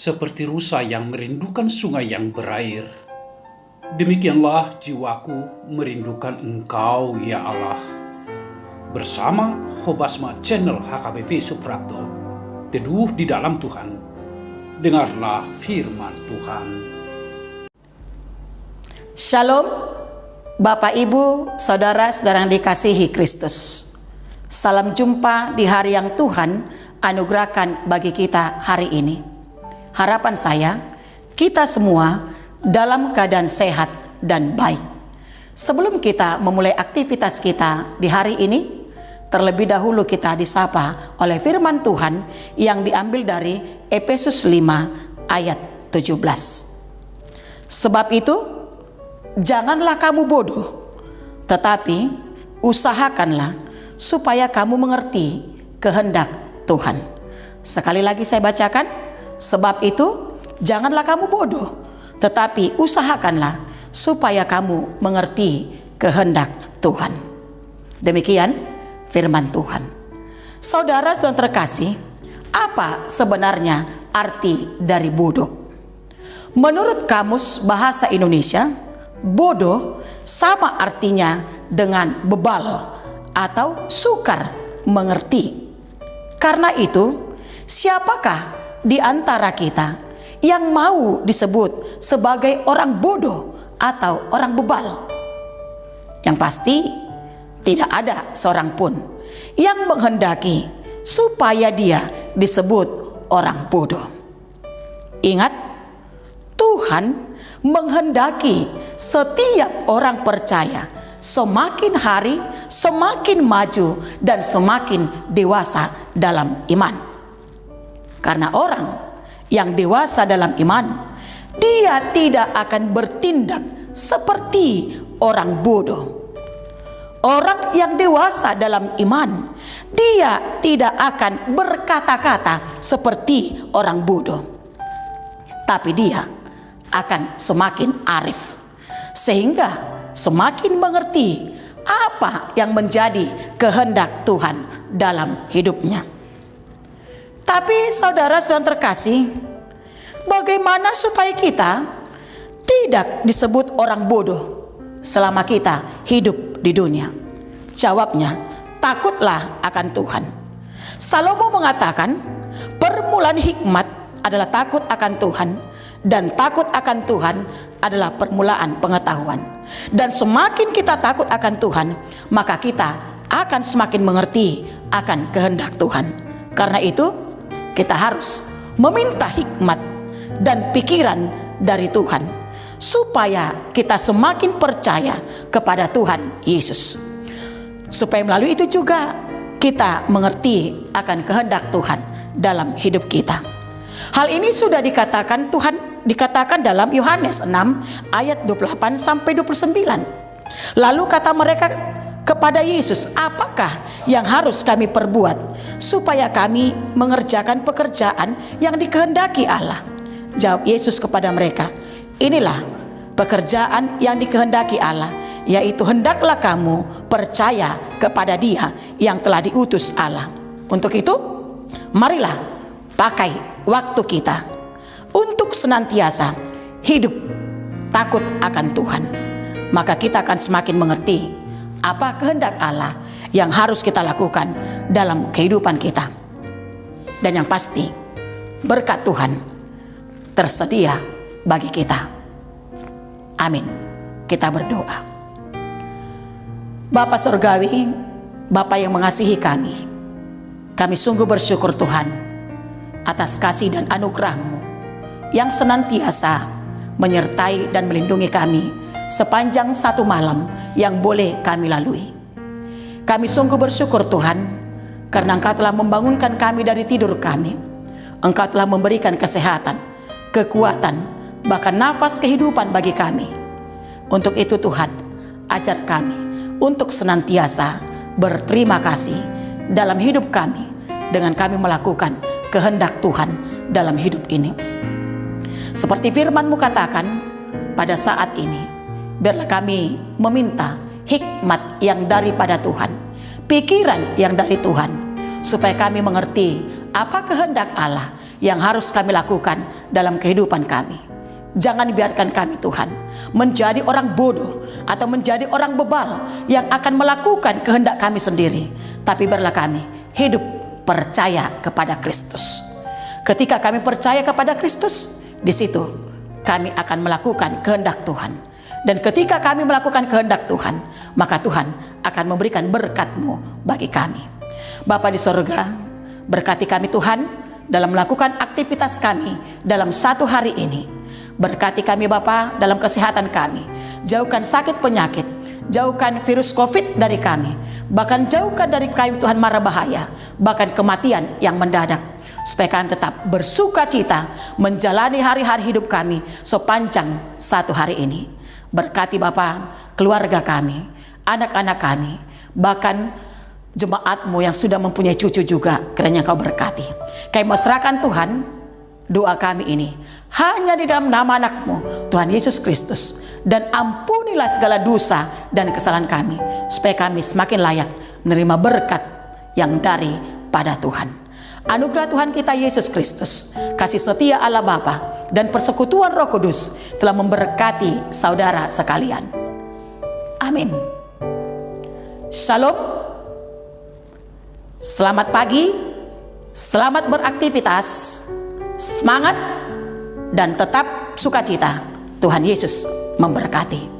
seperti rusa yang merindukan sungai yang berair. Demikianlah jiwaku merindukan Engkau, ya Allah. Bersama Hobasma Channel HKBP Suprapto, teduh di dalam Tuhan. Dengarlah firman Tuhan. Shalom, Bapak Ibu, Saudara-saudara yang dikasihi Kristus. Salam jumpa di hari yang Tuhan anugerahkan bagi kita hari ini. Harapan saya, kita semua dalam keadaan sehat dan baik. Sebelum kita memulai aktivitas kita di hari ini, terlebih dahulu kita disapa oleh firman Tuhan yang diambil dari Efesus 5 ayat 17. Sebab itu, janganlah kamu bodoh, tetapi usahakanlah supaya kamu mengerti kehendak Tuhan. Sekali lagi saya bacakan, sebab itu janganlah kamu bodoh, tetapi usahakanlah supaya kamu mengerti kehendak Tuhan. Demikian firman Tuhan. Saudara-saudara terkasih, apa sebenarnya arti dari bodoh? Menurut Kamus Bahasa Indonesia, bodoh sama artinya dengan bebal atau sukar mengerti. Karena itu, siapakah di antara kita yang mau disebut sebagai orang bodoh atau orang bebal? Yang pasti, tidak ada seorang pun yang menghendaki supaya dia disebut orang bodoh. Ingat, Tuhan menghendaki setiap orang percaya semakin hari semakin maju dan semakin dewasa dalam iman. Karena orang yang dewasa dalam iman, dia tidak akan bertindak seperti orang bodoh. Orang yang dewasa dalam iman, dia tidak akan berkata-kata seperti orang bodoh. Tapi dia akan semakin arif, sehingga semakin mengerti apa yang menjadi kehendak Tuhan dalam hidupnya. Tapi saudara-saudara terkasih, bagaimana supaya kita tidak disebut orang bodoh selama kita hidup di dunia? Jawabnya, takutlah akan Tuhan. Salomo mengatakan, permulaan hikmat adalah takut akan Tuhan, dan takut akan Tuhan adalah permulaan pengetahuan. Dan semakin kita takut akan Tuhan, maka kita akan semakin mengerti akan kehendak Tuhan. Karena itu, kita harus meminta hikmat dan pikiran dari Tuhan, supaya kita semakin percaya kepada Tuhan Yesus. Supaya melalui itu juga kita mengerti akan kehendak Tuhan dalam hidup kita. Hal ini sudah dikatakan dalam Yohanes 6 ayat 28 sampai 29. Lalu kata mereka kepada Yesus, apakah yang harus kami perbuat supaya kami mengerjakan pekerjaan yang dikehendaki Allah? Jawab Yesus kepada mereka, inilah pekerjaan yang dikehendaki Allah, yaitu hendaklah kamu percaya kepada Dia yang telah diutus Allah. Untuk itu, marilah pakai waktu kita untuk senantiasa hidup takut akan Tuhan. Maka kita akan semakin mengerti apa kehendak Allah yang harus kita lakukan dalam kehidupan kita. Dan yang pasti, berkat Tuhan tersedia bagi kita. Amin. Kita berdoa. Bapa Surgawi, Bapa yang mengasihi kami sungguh bersyukur Tuhan atas kasih dan anugerah-Mu yang senantiasa menyertai dan melindungi kami sepanjang satu malam yang boleh kami lalui. Kami sungguh bersyukur Tuhan, karena Engkau telah membangunkan kami dari tidur kami. Engkau telah memberikan kesehatan, kekuatan, bahkan nafas kehidupan bagi kami. Untuk itu Tuhan, ajar kami untuk senantiasa berterima kasih dalam hidup kami, dengan kami melakukan kehendak Tuhan dalam hidup ini. Seperti firman-Mu katakan, pada saat ini biarlah kami meminta hikmat yang daripada Tuhan, pikiran yang dari Tuhan, supaya kami mengerti apa kehendak Allah yang harus kami lakukan dalam kehidupan kami. Jangan biarkan kami Tuhan menjadi orang bodoh atau menjadi orang bebal yang akan melakukan kehendak kami sendiri, tapi biarlah kami hidup percaya kepada Kristus. Ketika kami percaya kepada Kristus, di situ kami akan melakukan kehendak Tuhan. Dan ketika kami melakukan kehendak Tuhan, maka Tuhan akan memberikan berkat-Mu bagi kami. Bapa di sorga, berkati kami Tuhan dalam melakukan aktivitas kami dalam satu hari ini. Berkati kami Bapa dalam kesehatan kami. Jauhkan sakit penyakit, jauhkan virus COVID dari kami. Bahkan jauhkan dari kami Tuhan mara bahaya, bahkan kematian yang mendadak. Supaya kami tetap bersuka cita menjalani hari-hari hidup kami sepanjang satu hari ini. Berkati Bapa keluarga kami, anak-anak kami, bahkan jemaat-Mu yang sudah mempunyai cucu juga, kiranya Kau berkati. Kami mau serahkan Tuhan doa kami ini hanya di dalam nama anak-Mu Tuhan Yesus Kristus, dan ampunilah segala dosa dan kesalahan kami, supaya kami semakin layak menerima berkat yang daripada Tuhan. Anugerah Tuhan kita Yesus Kristus, kasih setia Allah Bapa, dan persekutuan Roh Kudus telah memberkati saudara sekalian. Amin. Shalom. Selamat pagi, selamat beraktivitas, semangat, dan tetap sukacita. Tuhan Yesus memberkati.